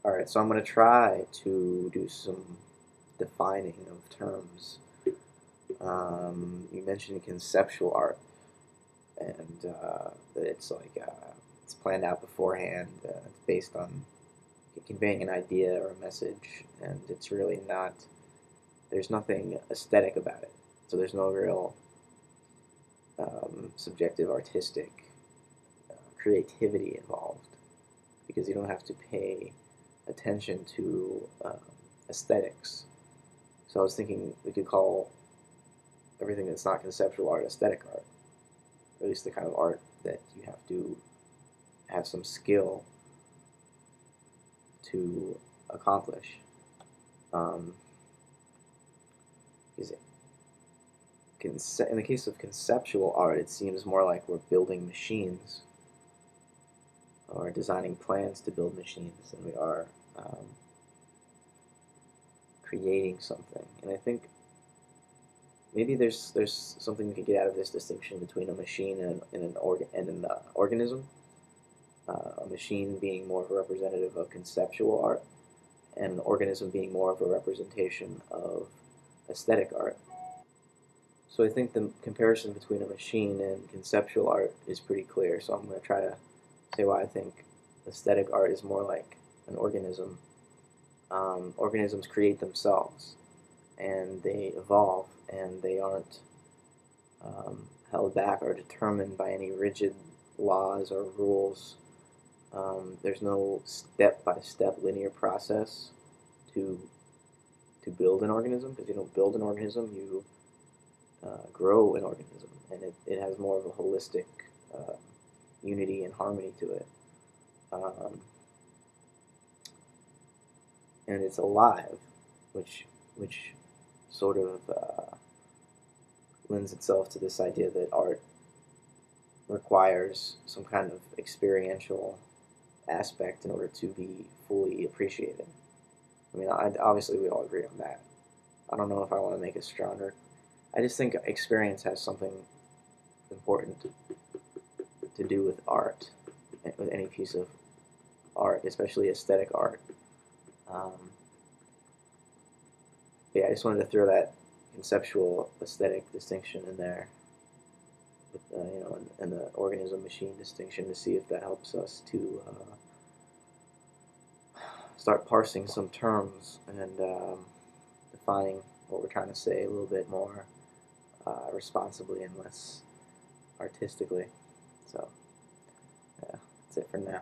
Alright, so I'm going to try to do some defining of terms. You mentioned conceptual art, and that it's like it's planned out beforehand. It's based on conveying an idea or a message, and it's really not. There's nothing aesthetic about it, so there's no real subjective artistic creativity involved because you don't have to pay attention to aesthetics. So I was thinking we could call everything that's not conceptual art aesthetic art, or at least the kind of art that you have to have some skill to accomplish. Um, is it, in the case of conceptual art, it seems more like we're building machines or designing plans to build machines than we are creating something. And I think maybe there's something we can get out of this distinction between a machine and an organism. A machine being more of a representative of conceptual art, and an organism being more of a representation of aesthetic art. So I think the comparison between a machine and conceptual art is pretty clear. So I'm going to try to say why I think aesthetic art is more like an organism. Organisms create themselves, and they evolve, and they aren't held back or determined by any rigid laws or rules. There's no step-by-step linear process to build an organism, because you don't build an organism, you grow an organism, and it has more of a holistic uh, unity and harmony to it. Um, and it's alive, which sort of lends itself to this idea that art requires some kind of experiential aspect in order to be fully appreciated. I mean, obviously we all agree on that. I don't know if I want to make it stronger. I just think experience has something important to do with art, with any piece of art, especially aesthetic art. Um, yeah, I just wanted to throw that conceptual aesthetic distinction in there, with, and the organism machine distinction to see if that helps us to start parsing some terms and defining what we're trying to say a little bit more responsibly and less artistically. So, yeah, that's it for now.